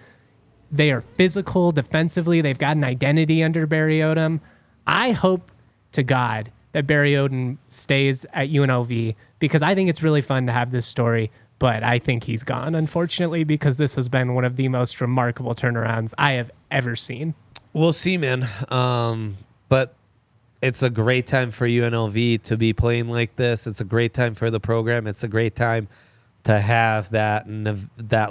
They are physical defensively. They've got an identity under Barry Odom. I hope to God that Barry Odom stays at UNLV, because I think it's really fun to have this story, but I think he's gone, unfortunately, because this has been one of the most remarkable turnarounds I have ever seen. We'll see, man. But it's a great time for UNLV to be playing like this. It's a great time for the program. It's a great time to have that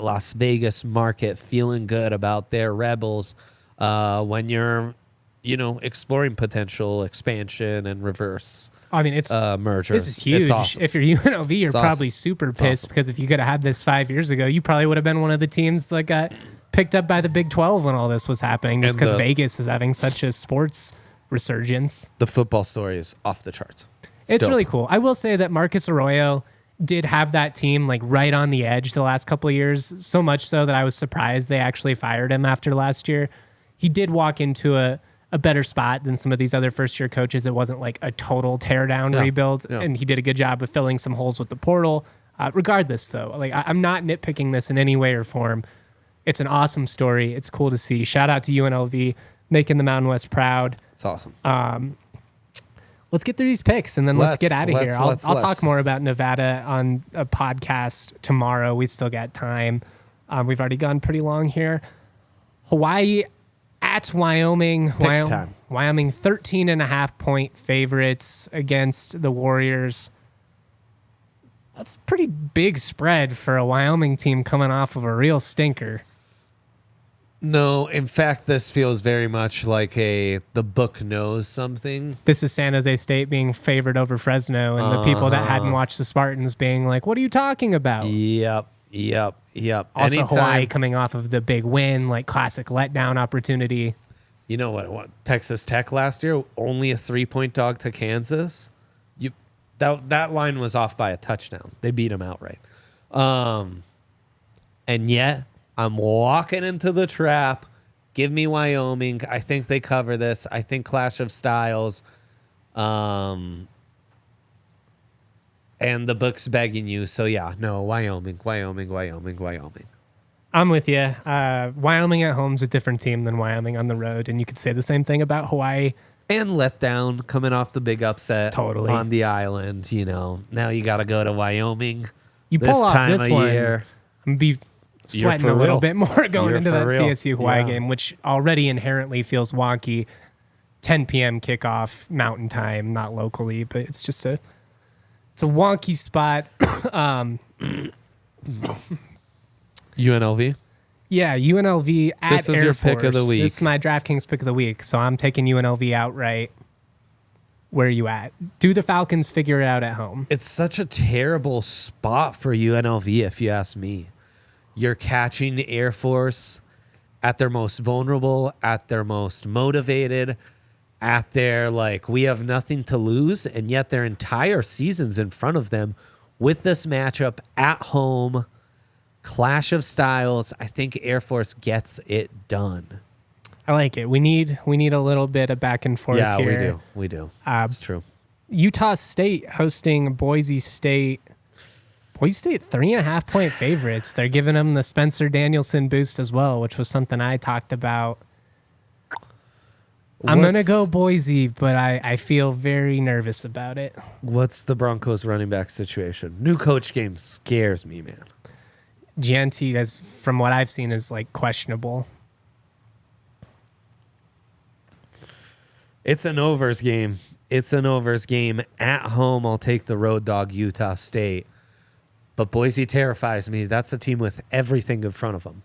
Las Vegas market feeling good about their Rebels when you're, exploring potential expansion and reverse. I mean, it's merger. This is huge. It's awesome. If you're UNLV, you're probably super pissed because if you could have had this 5 years ago, you probably would have been one of the teams that got picked up by the Big 12 when all this was happening, just because Vegas is having such a sports resurgence. The football story is off the charts. It's really cool. I will say that Marcus Arroyo did have that team like right on the edge the last couple of years, so much so that I was surprised they actually fired him after last year. He did walk into a better spot than some of these other first-year coaches. It wasn't like a total tear-down rebuild, and he did a good job of filling some holes with the portal. Regardless, though, like I'm not nitpicking this in any way or form. It's an awesome story. It's cool to see. Shout out to UNLV, making the Mountain West proud. It's awesome. Let's get through these picks, and then let's get out of here. I'll talk more about Nevada on a podcast tomorrow. We've still got time. We've already gone pretty long here. Hawaii at Wyoming. Wyoming 13.5-point favorites against the Warriors. That's a pretty big spread for a Wyoming team coming off of a real stinker. No, in fact, this feels very much like the book knows something. This is San Jose State being favored over Fresno, and the people that hadn't watched the Spartans being like, what are you talking about? Yep. Also, Hawaii coming off of the big win, like classic letdown opportunity. You know what? Texas Tech last year, only a 3-point dog to Kansas. That line was off by a touchdown. They beat them outright. And yet, I'm walking into the trap. Give me Wyoming. I think they cover this. I think clash of styles. And the book's begging you. So, yeah, no, Wyoming. I'm with you. Wyoming at home's a different team than Wyoming on the road. And you could say the same thing about Hawaii. And letdown coming off the big upset on the island. Now you got to go to Wyoming. You pull off this one. Year. I'm going to be sweating a little bit more going You're into that for real. CSU Hawaii Yeah. game, which already inherently feels wonky. 10 p.m. kickoff Mountain Time, not locally, but it's a wonky spot. UNLV. Yeah, UNLV at This is Air your Force. pick of the week. This is my DraftKings pick of the week, so I'm taking UNLV outright. Where are you at? Do the Falcons figure it out at home? It's such a terrible spot for UNLV, if you ask me. You're catching Air Force at their most vulnerable, at their most motivated, at their, like, we have nothing to lose, and yet their entire season's in front of them with this matchup at home. Clash of styles. I think Air Force gets it done. I like it. We need a little bit of back and forth Yeah, here. we do. It's true. Utah State hosting Boise State. Boise State 3.5-point favorites. They're giving them the Spencer Danielson boost as well, which was something I talked about. I'm going to go Boise, but I feel very nervous about it. What's the Broncos running back situation? New coach game scares me, man. Gianti, as from what I've seen, is like questionable. It's an overs game. It's an overs game. At home, I'll take the road dog, Utah State. But Boise terrifies me. That's a team with everything in front of them,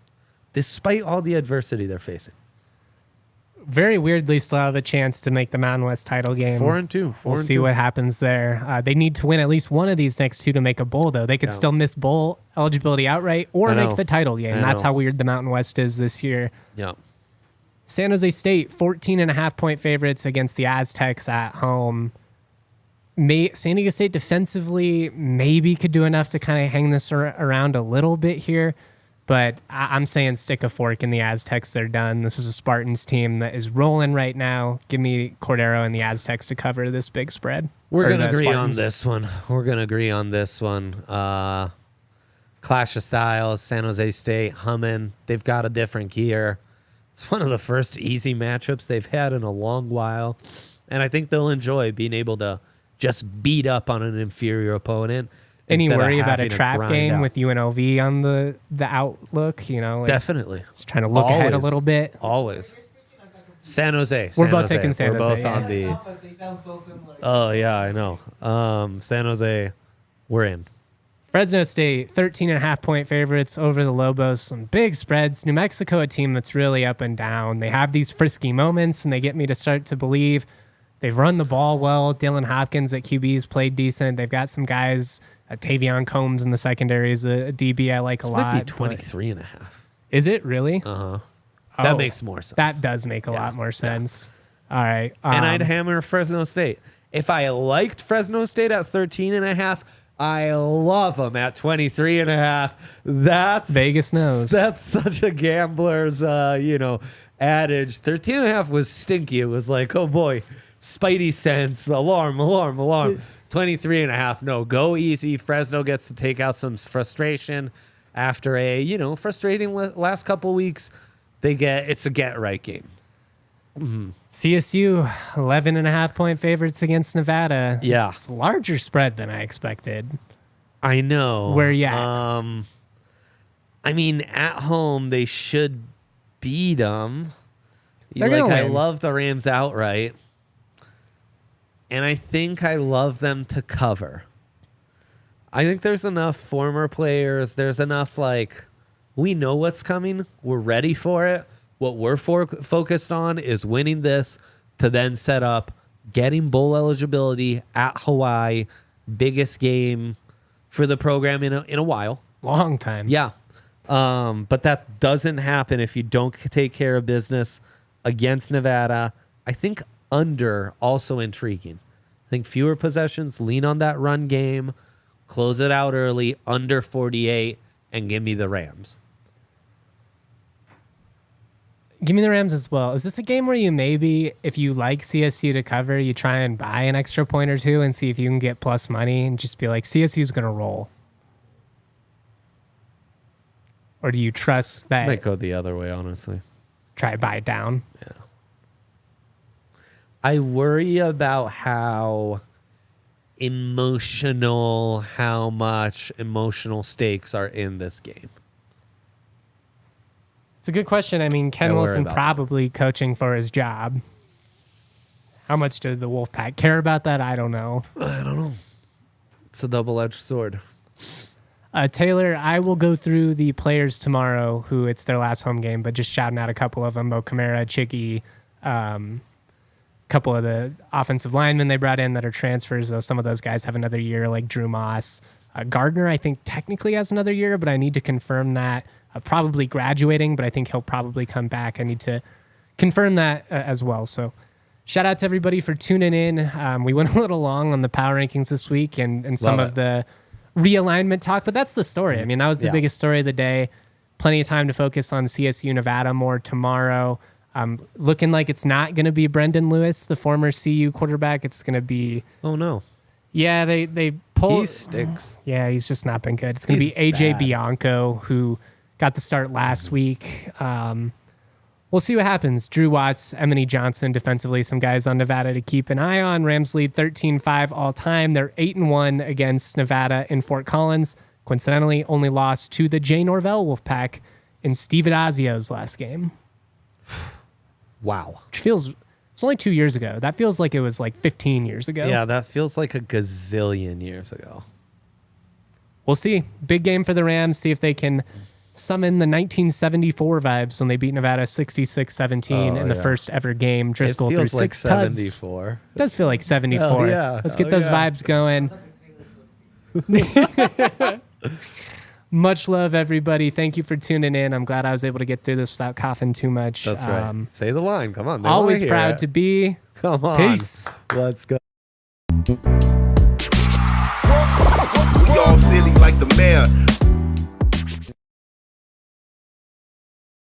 despite all the adversity they're facing. Very weirdly, still have a chance to make the Mountain West title game. 4-2. We'll see what happens there. They need to win at least one of these next two to make a bowl, though. They could still miss bowl eligibility outright or make the title game. That's how weird the Mountain West is this year. Yeah. San Jose State, 14.5-point favorites against the Aztecs at home. San Diego State defensively maybe could do enough to kind of hang this around a little bit here. But I'm saying stick a fork in the Aztecs. They're done. This is a Spartans team that is rolling right now. Give me Cordero and the Aztecs to cover this big spread. We're going to agree on this one. Clash of Styles, San Jose State, humming. They've got a different gear. It's one of the first easy matchups they've had in a long while. And I think they'll enjoy being able to just beat up on an inferior opponent. Any worry about a trap game with UNLV on the outlook? You know, definitely. It's trying to look ahead a little bit. Always. San Jose. We're both taking San Jose. We're both on the. Oh yeah, I know. San Jose, we're in. Fresno State, 13.5-point favorites over the Lobos. Some big spreads. New Mexico, a team that's really up and down. They have these frisky moments, and they get me to start to believe. They've run the ball well. Dylan Hopkins at QB's played decent. They've got some guys. Tavion Combs in the secondary is a DB I like a lot. Might be 23.5. Is it really? Uh-huh. That makes more sense. That does make a lot more sense. Yeah. All right. And I'd hammer Fresno State. If I liked Fresno State at 13.5, I love them at 23.5. That's Vegas knows. That's such a gambler's, adage. 13.5 was stinky. It was like, oh boy, spidey sense, alarm. 23.5. No, go easy. Fresno gets to take out some frustration after a, frustrating last couple weeks. It's a get right game. Mm-hmm. CSU, 11.5-point favorites against Nevada. Yeah. It's a larger spread than I expected. I know. Where you at? At home, they should beat them. They're gonna I win. love the Rams outright. And I think I love them to cover. I think there's enough former players. There's enough, we know what's coming. We're ready for it. What we're focused on is winning this to then set up getting bowl eligibility at Hawaii. Biggest game for the program in a while. Long time. Yeah. But that doesn't happen if you don't take care of business against Nevada. I think under also intriguing. I think fewer possessions, lean on that run game, close it out early, under 48, and give me the Rams. Give me the Rams as well. Is this a game where you maybe, if you like CSU to cover, you try and buy an extra point or two and see if you can get plus money and just be like, CSU's going to roll? Or do you trust that? Might go the other way, honestly. Try to buy it down? Yeah. I worry about how much emotional stakes are in this game. It's a good question. I mean, Ken I worry Wilson about probably coaching for his job. How much does the Wolfpack care about that? I don't know. I don't know. It's a double-edged sword. Taylor, I will go through the players tomorrow who it's their last home game, but just shouting out a couple of them. Mo Camara, Chicky, couple of the offensive linemen they brought in that are transfers, though some of those guys have another year, like Drew Moss. Gardner, I think, technically has another year, but I need to confirm that. Probably graduating, but I think he'll probably come back. I need to confirm that as well. So shout out to everybody for tuning in. We went a little long on the power rankings this week and some of the realignment talk, but that's the story. I mean, that was the biggest story of the day. Plenty of time to focus on CSU Nevada more tomorrow. Looking like it's not going to be Brendan Lewis, the former CU quarterback. It's going to be... Oh, no. Yeah, they pulled... He stinks. Yeah, he's just not been good. It's going to be AJ bad. Bianco, who got the start last week. We'll see what happens. Drew Watts, Emily Johnson defensively, some guys on Nevada to keep an eye on. Rams lead 13-5 all time. They're 8-1 against Nevada in Fort Collins. Coincidentally, only lost to the Jay Norvell Wolfpack in Steve Adazio's last game. Wow. Which feels... It's only 2 years ago. That feels like it was like 15 years ago. Yeah, that feels like a gazillion years ago. We'll see. Big game for the Rams. See if they can summon the 1974 vibes when they beat Nevada 66-17 in the first ever game. Driscoll threw 6 tuds. 74. It does feel like 74. Hell yeah. Let's get those vibes going. Much love, everybody. Thank you for tuning in. I'm glad I was able to get through this without coughing too much. That's right. Say the line. Come on. Always proud to be. Come on. Peace. Let's go. We all silly like the mayor.